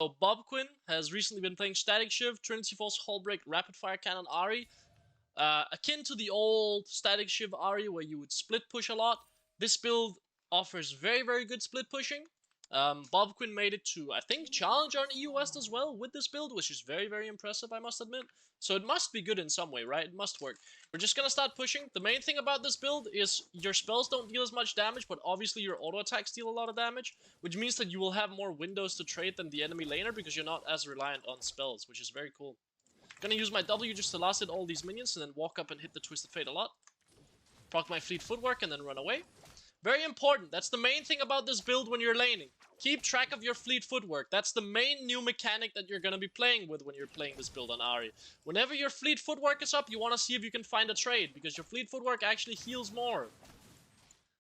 So Bob Quinn has recently been playing Static Shiv, Trinity Force, Hullbreaker, Rapid Fire Cannon, Ahri. Akin to the old Static Shiv Ahri where you would split push a lot, this build offers very, very good split pushing. Bob Quinn made it to, I think, Challenger on EU West as well with this build, which is very, very impressive, I must admit. So it must be good in some way, right? It must work. We're just gonna start pushing. The main thing about this build is your spells don't deal as much damage, but obviously your auto attacks deal a lot of damage, which means that you will have more windows to trade than the enemy laner because you're not as reliant on spells, which is very cool. Gonna use my W just to last hit all these minions and then walk up and hit the Twisted Fate a lot. Proc my fleet footwork and then run away. Very important. That's the main thing about this build when you're laning. Keep track of your fleet footwork. That's the main new mechanic that you're going to be playing with when you're playing this build on Ahri. Whenever your fleet footwork is up, you want to see if you can find a trade, because your fleet footwork actually heals more.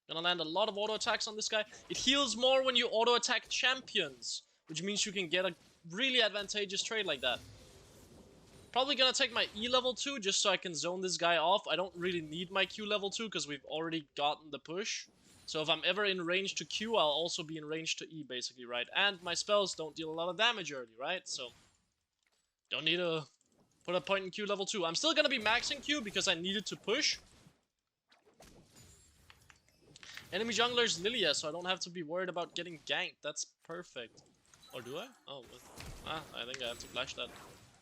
Gonna land a lot of auto attacks on this guy. It heals more when you auto attack champions, which means you can get a really advantageous trade like that. Probably gonna take my E level 2 just so I can zone this guy off. I don't really need my Q level 2 because we've already gotten the push. So if I'm ever in range to Q, I'll also be in range to E, basically, right? And my spells don't deal a lot of damage early, right? So don't need to put a point in Q level 2. I'm still gonna be maxing Q because I needed to push. Enemy jungler's Lilia, so I don't have to be worried about getting ganked. That's perfect. Or do I? Oh, I think I have to flash that.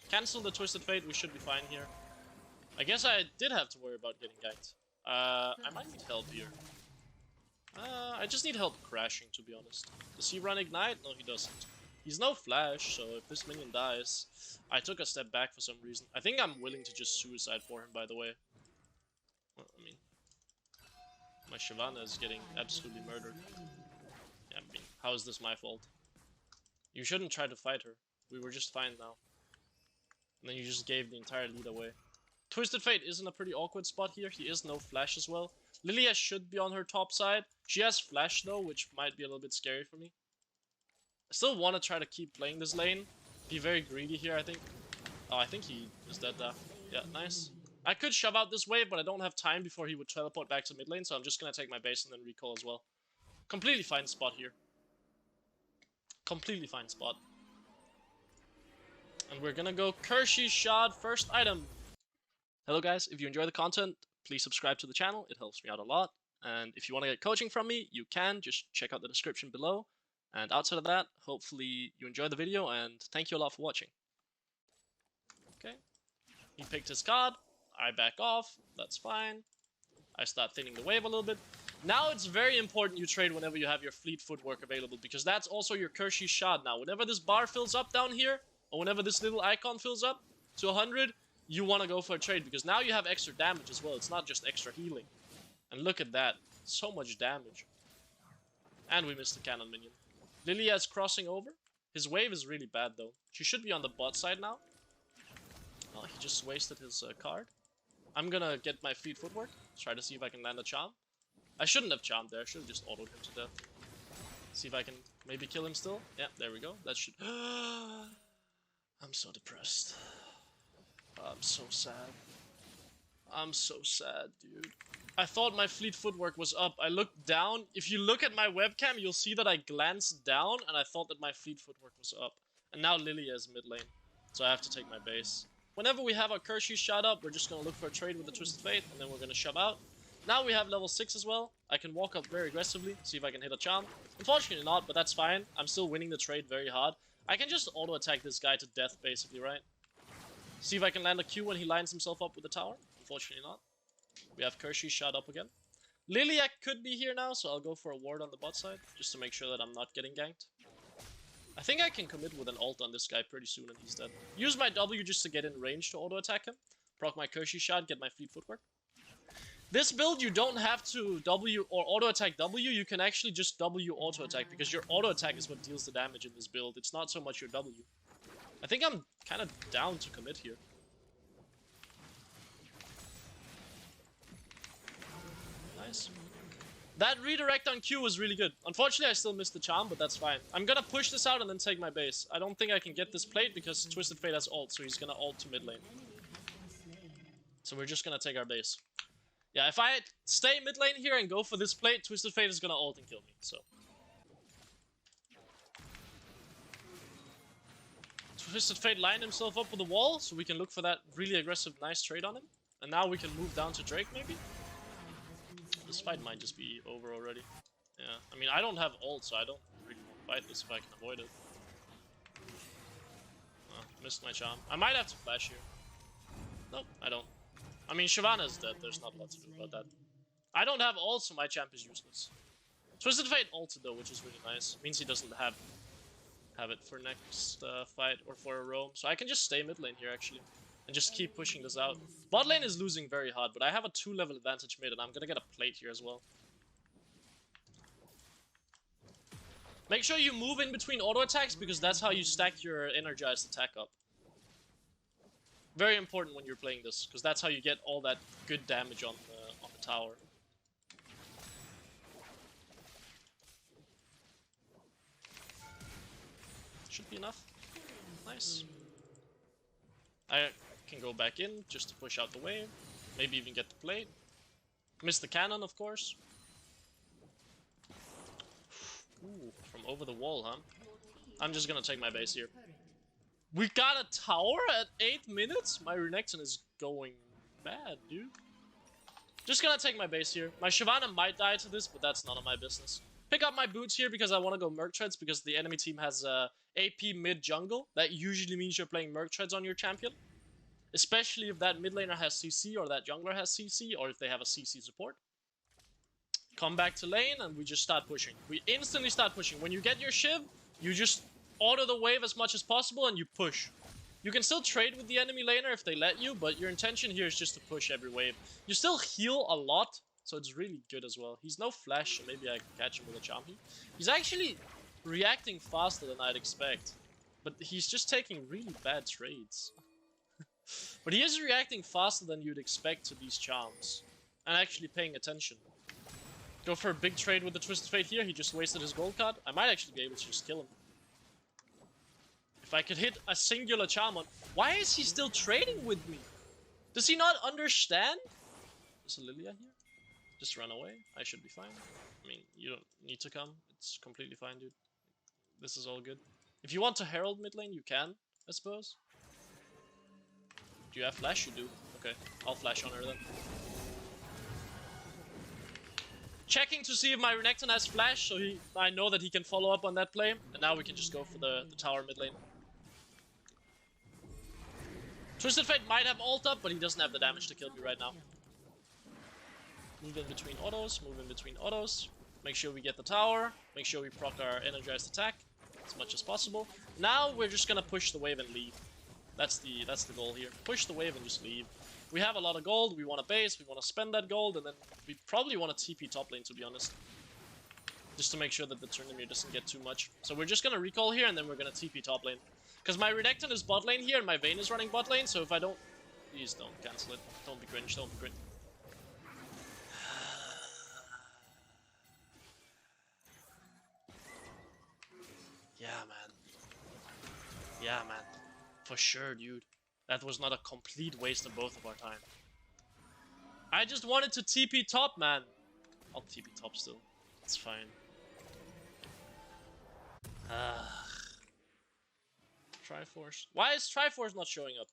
Cancel the Twisted Fate, we should be fine here. I guess I did have to worry about getting ganked. I might need help here. I just need help crashing, to be honest. Does he run Ignite? No, he doesn't. He's no flash, so if this minion dies... I took a step back for some reason. I think I'm willing to just suicide for him, by the way. Well, I mean... my Shyvana is getting absolutely murdered. Yeah, I mean, how is this my fault? You shouldn't try to fight her. We were just fine now. And then you just gave the entire lead away. Twisted Fate is in a pretty awkward spot here. He is no flash as well. Lilia should be on her top side. She has flash though, which might be a little bit scary for me. I still want to try to keep playing this lane. Be very greedy here, I think. Oh, I think he is dead now. Yeah, nice. I could shove out this wave, but I don't have time before he would teleport back to mid lane, so I'm just going to take my base and then recall as well. Completely fine spot here. Completely fine spot. And we're gonna go Kershi Shard first item. Hello guys, if you enjoy the content, please subscribe to the channel, it helps me out a lot. And if you want to get coaching from me, you can, just check out the description below. And outside of that, hopefully you enjoy the video, and thank you a lot for watching. Okay, he picked his card, I back off, that's fine. I start thinning the wave a little bit. Now it's very important you trade whenever you have your fleet footwork available, because that's also your Kershi Shard now. Whenever this bar fills up down here, or whenever this little icon fills up to 100, you want to go for a trade, because now you have extra damage as well. It's not just extra healing. And look at that. So much damage. And we missed the cannon minion. Lilia is crossing over. His wave is really bad, though. She should be on the bot side now. Oh, he just wasted his card. I'm gonna get my fleet footwork. Try to see if I can land a charm. I shouldn't have charmed there. I should have just autoed him to death. See if I can maybe kill him still. Yeah, there we go. That should... I'm so depressed. I'm so sad. I'm so sad, dude. I thought my fleet footwork was up. I looked down. If you look at my webcam, you'll see that I glanced down and I thought that my fleet footwork was up. And now Lilia is mid lane. So I have to take my base. Whenever we have our Kershi shot up, we're just going to look for a trade with the Twisted Fate, and then we're going to shove out. Now we have level 6 as well. I can walk up very aggressively, see if I can hit a charm. Unfortunately not, but that's fine. I'm still winning the trade very hard. I can just auto-attack this guy to death, basically, right? See if I can land a Q when he lines himself up with the tower. Unfortunately not. We have Kershi shot up again. Lilia could be here now, so I'll go for a ward on the bot side, just to make sure that I'm not getting ganked. I think I can commit with an ult on this guy pretty soon and he's dead. Use my W just to get in range to auto-attack him. Proc my Kershi shot, get my fleet footwork. This build, you don't have to W or auto-attack W, you can actually just W auto-attack, because your auto-attack is what deals the damage in this build. It's not so much your W. I think I'm kind of down to commit here. Nice. That redirect on Q was really good. Unfortunately, I still missed the charm, but that's fine. I'm gonna push this out and then take my base. I don't think I can get this plate because Twisted Fate has ult, so he's gonna ult to mid lane. So we're just gonna take our base. Yeah, if I stay mid lane here and go for this plate, Twisted Fate is gonna ult and kill me, so. Twisted Fate lined himself up with a wall, so we can look for that really aggressive, nice trade on him. And now we can move down to Drake, maybe? This fight might just be over already. Yeah, I mean, I don't have ult, so I don't really want to fight this if I can avoid it. Oh, missed my charm. I might have to flash here. Nope, I don't. I mean, Shyvana's dead. There's not a lot to do about that. I don't have ult, so my champ is useless. Twisted Fate ulted though, which is really nice. Means he doesn't have it for next fight or for a roam. So I can just stay mid lane here actually. And just keep pushing this out. Bot lane is losing very hard, but I have a 2-level advantage mid and I'm gonna get a plate here as well. Make sure you move in between auto attacks because that's how you stack your energized attack up. Very important when you're playing this, because that's how you get all that good damage on the tower. Should be enough. Nice. I can go back in just to push out the wave. Maybe even get the plate. Miss the cannon, of course. Ooh, from over the wall, huh? I'm just gonna take my base here. We got a tower at 8 minutes? My Renekton is going bad, dude. Just gonna take my base here. My Shyvana might die to this, but that's none of my business. Pick up my boots here because I want to go Merc Treads because the enemy team has AP mid jungle. That usually means you're playing Merc Treads on your champion. Especially if that mid laner has CC or that jungler has CC or if they have a CC support. Come back to lane and we just start pushing. We instantly start pushing. When you get your Shiv, you just auto the wave as much as possible and you push. You can still trade with the enemy laner if they let you, but your intention here is just to push every wave. You still heal a lot, so it's really good as well. He's no flash, so maybe I can catch him with a Champi. He's actually reacting faster than I'd expect, but he's just taking really bad trades. But he is reacting faster than you'd expect to these charms, and actually paying attention. Go for a big trade with the Twisted Fate here, he just wasted his gold card. I might actually be able to just kill him. If I could hit a singular charm on... Why is he still trading with me? Does he not understand? There's a Lilia here. Just run away. I should be fine. I mean, you don't need to come. It's completely fine, dude. This is all good. If you want to herald mid lane, you can, I suppose. Do you have flash? You do. Okay, I'll flash on her then. Checking to see if my Renekton has flash, so I know that he can follow up on that play. And now we can just go for the tower mid lane. Twisted Fate might have ult up, but he doesn't have the damage to kill me right now. Move in between autos, move in between autos. Make sure we get the tower. Make sure we proc our energized attack as much as possible. Now we're just gonna push the wave and leave. That's the goal here. Push the wave and just leave. We have a lot of gold, we want a base, we want to spend that gold, and then we probably want to TP top lane, to be honest. Just to make sure that the Tryndamere doesn't get too much. So we're just gonna recall here, and then we're gonna TP top lane. Because my Renekton is bot lane here, and my Vayne is running bot lane, so if I don't... Please don't cancel it. Don't be cringe, don't be cringe. Yeah, man. Yeah, man. For sure, dude. That was not a complete waste of both of our time. I just wanted to TP top, man. I'll TP top still. It's fine. Triforce. Why is Triforce not showing up?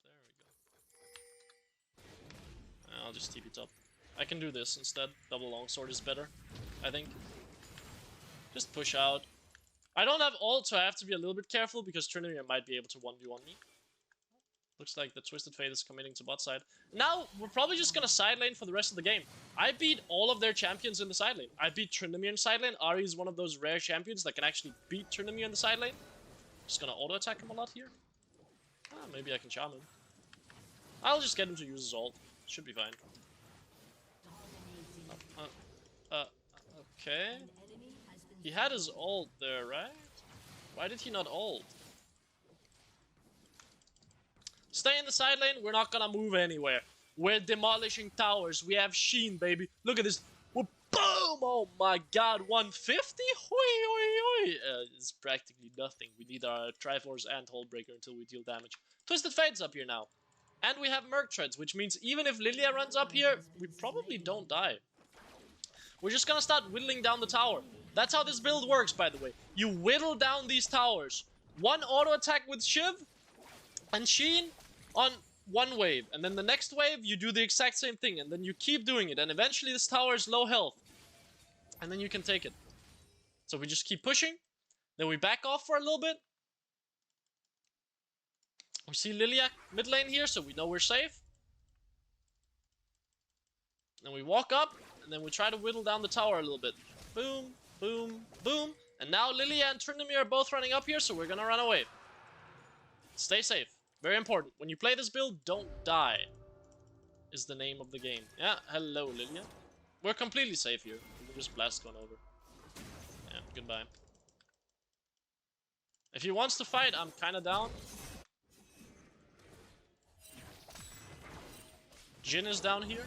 There we go. I'll just TP top. I can do this instead. Double longsword is better, I think. Just push out. I don't have ult, so I have to be a little bit careful because Tryndamere might be able to 1v1 me. Looks like the Twisted Fate is committing to bot side. Now, we're probably just gonna side lane for the rest of the game. I beat all of their champions in the side lane. I beat Tryndamere in side lane. Ahri is one of those rare champions that can actually beat Tryndamere in the side lane. Just gonna auto-attack him a lot here. Maybe I can charm him. I'll just get him to use his ult. Should be fine. Okay. He had his ult there, right? Why did he not ult? Stay in the side lane, we're not gonna move anywhere. We're demolishing towers, we have Sheen, baby. Look at this. We're boom! Oh my god, 150? Hoi, it's practically nothing. We need our Triforce and Hullbreaker until we deal damage. Twisted Fate's up here now. And we have Merc Treads, which means even if Lilia runs up here, we probably don't die. We're just gonna start whittling down the tower. That's how this build works, by the way. You whittle down these towers. One auto attack with Shiv, and Sheen on one wave, and then the next wave you do the exact same thing, and then you keep doing it, and eventually this tower is low health, and then you can take it. So we just keep pushing, then we back off for a little bit. We see Lilia mid lane here, so we know we're safe. Then we walk up, and then we try to whittle down the tower a little bit. Boom, boom, boom. And now Lilia and Tryndamere are both running up here, so we're gonna run away. Stay safe. Very important. When you play this build, don't die. Is the name of the game. Yeah, hello Lilia. We're completely safe here. We'll just blast going over. Yeah, goodbye. If he wants to fight, I'm kinda down. Jhin is down here.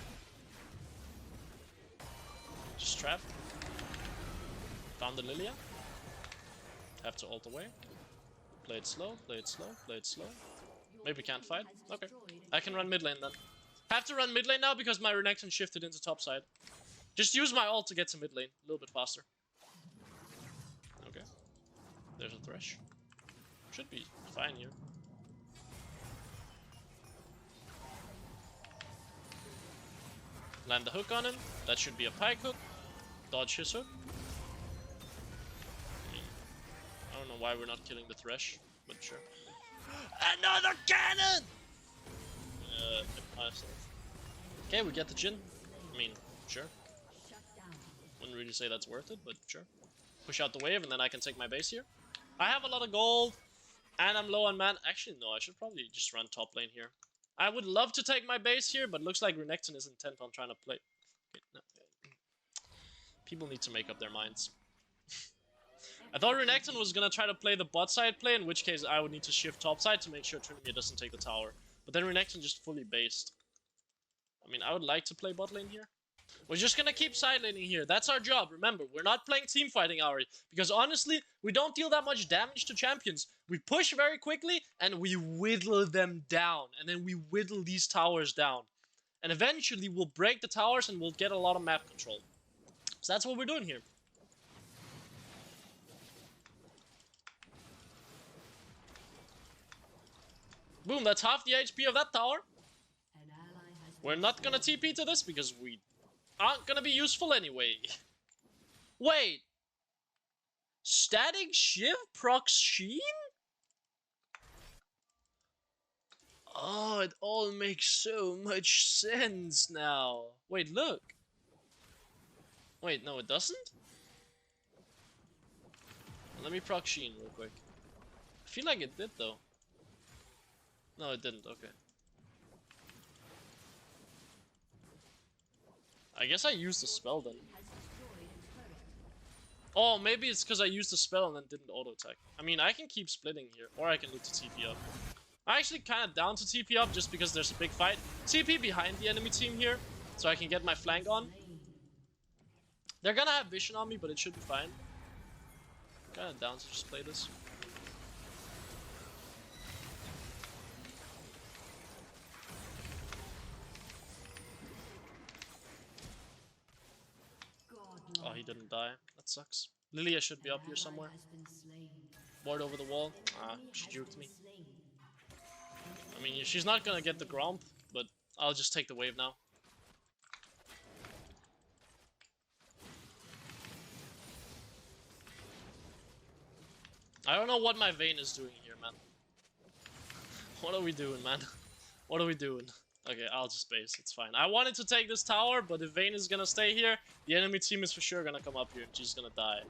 Just trap. Found the Lilia. Have to ult away. Play it slow, play it slow, play it slow. Maybe can't fight. Okay. I can run mid lane then. Have to run mid lane now because my Renekton shifted into top side. Just use my ult to get to mid lane. A little bit faster. Okay. There's a Thresh. Should be fine here. Land the hook on him. That should be a pike hook. Dodge his hook. I don't know why we're not killing the Thresh, but sure. Another cannon! Okay, we get the Jhin. I mean, sure. Wouldn't really say that's worth it, but sure. Push out the wave and then I can take my base here. I have a lot of gold and I'm low on mana. Actually, no, I should probably just run top lane here. I would love to take my base here, but looks like Renekton is intent on trying to play. Okay, no. People need to make up their minds. I thought Renekton was gonna try to play the bot side play, in which case I would need to shift top side to make sure Tryndamere doesn't take the tower. But then Renekton just fully based. I mean, I would like to play bot lane here. We're just gonna keep side laning here. That's our job. Remember, we're not playing team fighting, Ahri. Because honestly, we don't deal that much damage to champions. We push very quickly, and we whittle them down. And then we whittle these towers down. And eventually, we'll break the towers, and we'll get a lot of map control. So that's what we're doing here. Boom, that's half the HP of that tower. We're not gonna TP to this because we aren't gonna be useful anyway. Wait. Static Shiv procs Sheen? Oh, it all makes so much sense now. Wait, look. Wait, no, it doesn't? Let me proc Sheen real quick. I feel like it did though. No, it didn't. Okay. I guess I used the spell then. Oh, maybe it's because I used the spell and then didn't auto-attack. I mean, I can keep splitting here, or I can look to TP up. I'm actually kind of down to TP up just because there's a big fight. TP behind the enemy team here, so I can get my flank on. They're gonna have vision on me, but it should be fine. Kind of down to just play this. Oh, he didn't die. That sucks. Lilia should be up here somewhere. Ward over the wall. Ah, she juked me. I mean, she's not gonna get the Gromp, but I'll just take the wave now. I don't know what my Vayne is doing here, man. What are we doing, man? What are we doing? Okay, I'll just base. It's fine. I wanted to take this tower, but if Vayne is gonna stay here, the enemy team is for sure gonna come up here and she's gonna die.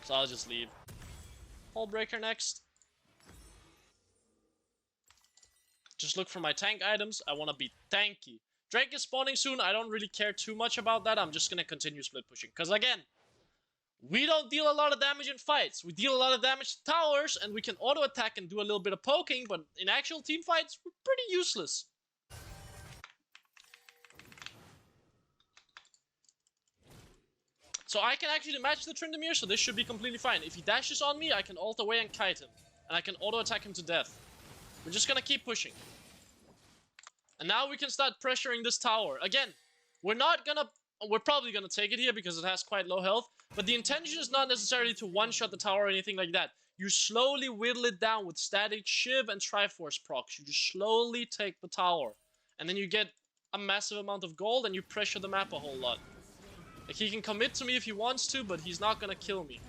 So I'll just leave. Hullbreaker next. Just look for my tank items. I want to be tanky. Drake is spawning soon. I don't really care too much about that. I'm just gonna continue split pushing. Because again, we don't deal a lot of damage in fights. We deal a lot of damage to towers, and we can auto-attack and do a little bit of poking, but in actual team fights, we're pretty useless. So I can actually match the Tryndamere, so this should be completely fine. If he dashes on me, I can ult away and kite him. And I can auto-attack him to death. We're just gonna keep pushing. And now we can start pressuring this tower. Again, we're probably gonna take it here because it has quite low health. But the intention is not necessarily to one-shot the tower or anything like that. you slowly whittle it down with static shiv and triforce procs. You just slowly take the tower. And then you get a massive amount of gold and you pressure the map a whole lot. Like, he can commit to me if he wants to, but he's not gonna kill me.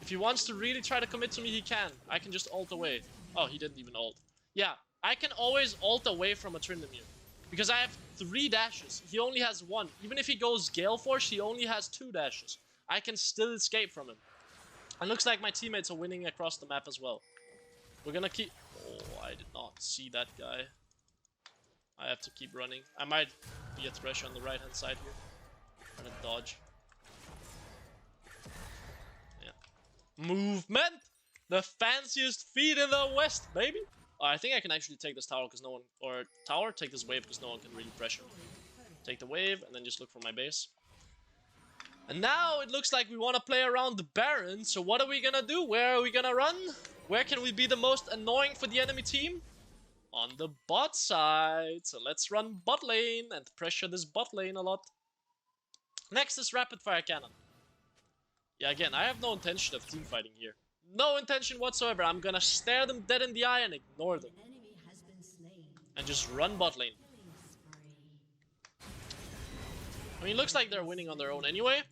If he wants to really try to commit to me, he can. I can just ult away. Oh, he didn't even ult. Yeah, I can always ult away from a Tryndamere. Because I have 3 dashes. He only has 1. Even if he goes Gale Force, he only has 2 dashes. I can still escape from him. And looks like my teammates are winning across the map as well. We're gonna keep... Oh, I did not see that guy. I have to keep running. I might be a Thresh on the right-hand side here. I'm gonna dodge. Yeah. Movement! The fanciest feet in the West, baby! Oh, I think I can actually take this tower because no one... Or tower, take this wave because no one can really pressure me. Take the wave and then just look for my base. And now it looks like we want to play around the Baron. So what are we gonna do? Where are we gonna run? Where can we be the most annoying for the enemy team? On the bot side. So let's run bot lane and pressure this bot lane a lot. Next is rapid fire cannon. Yeah, again, I have no intention of team fighting here. No intention whatsoever. I'm gonna stare them dead in the eye and ignore them. And just run bot lane. I mean, it looks like they're winning on their own anyway.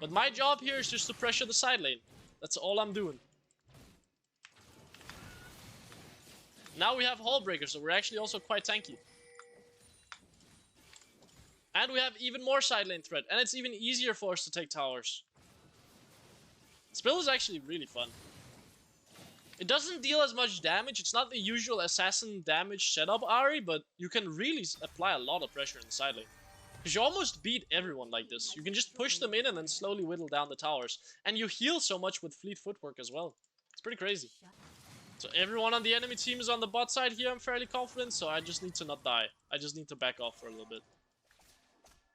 But my job here is just to pressure the side lane. That's all I'm doing. Now we have Hullbreaker, so we're actually also quite tanky. And we have even more side lane threat. And it's even easier for us to take towers. This build is actually really fun. It doesn't deal as much damage. It's not the usual assassin damage setup, Ahri, but you can really apply a lot of pressure in the side lane. Because you almost beat everyone like this. You can just push them in and then slowly whittle down the towers. And you heal so much with fleet footwork as well. It's pretty crazy. So everyone on the enemy team is on the bot side here, I'm fairly confident. So I just need to not die. I just need to back off for a little bit.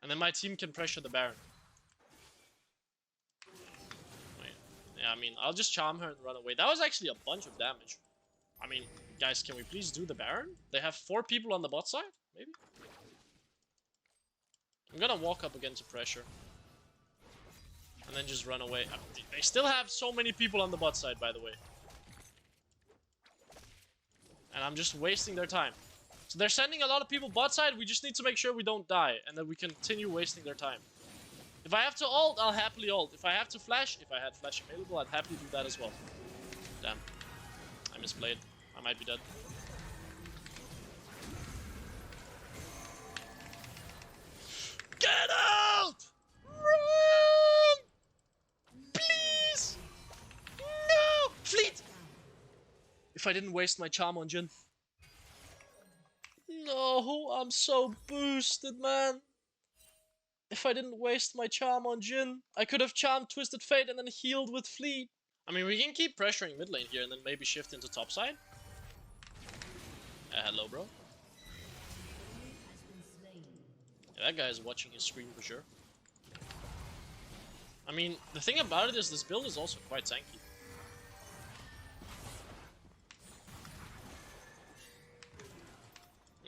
And then my team can pressure the Baron. Yeah, I mean, I'll just charm her and run away. That was actually a bunch of damage. I mean, guys, can we please do the Baron? They have 4 people on the bot side? Maybe? I'm gonna walk up again to pressure. And then just run away. They still have so many people on the bot side, by the way. And I'm just wasting their time. So they're sending a lot of people bot side. We just need to make sure we don't die. And that we continue wasting their time. If I have to ult, I'll happily ult. If I have to flash, if I had flash available, I'd happily do that as well. Damn. I misplayed. I might be dead. Get out! Run! Please! No! Fleet! If I didn't waste my charm on Jhin. No, I'm so boosted, man. If I didn't waste my charm on Jhin, I could have charmed Twisted Fate and then healed with Fleet. I mean, we can keep pressuring mid lane here and then maybe shift into top side. Hello, bro. Yeah, that guy is watching his screen for sure. I mean, the thing about it is this build is also quite tanky.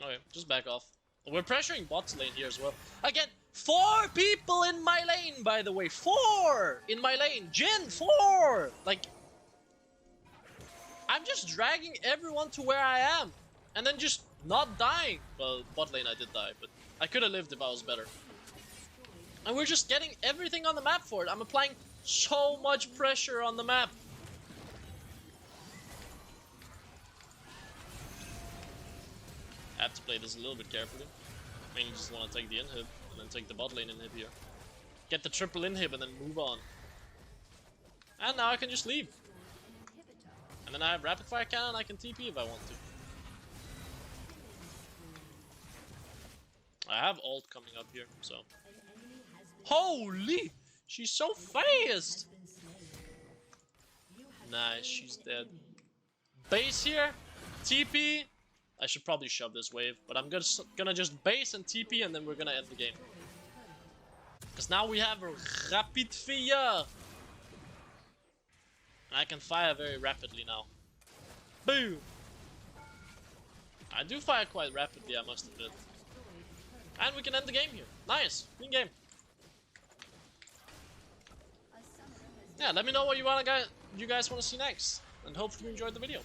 Okay, just back off. We're pressuring bot lane here as well. Again, 4 people in my lane, by the way. 4 in my lane. Jhin, 4! Like, I'm just dragging everyone to where I am. And then just not dying. Well, bot lane I did die, but I could have lived if I was better. And we're just getting everything on the map for it. I'm applying so much pressure on the map. I have to play this a little bit carefully. Mainly just want to take the inhib and then take the bot lane inhib here. Get the triple inhib and then move on. And now I can just leave. And then I have rapid fire cannon, I can TP if I want to. I have ult coming up here, so. Holy! She's so fast! Nice, she's dead. Base here, TP. I should probably shove this wave, but I'm gonna just base and TP and then we're gonna end the game. Because now we have a rapid fire! And I can fire very rapidly now. Boom! I do fire quite rapidly, I must admit. And we can end the game here. Nice! Clean game. Yeah, let me know what you want, guys. you guys want to see next. And hopefully you enjoyed the video.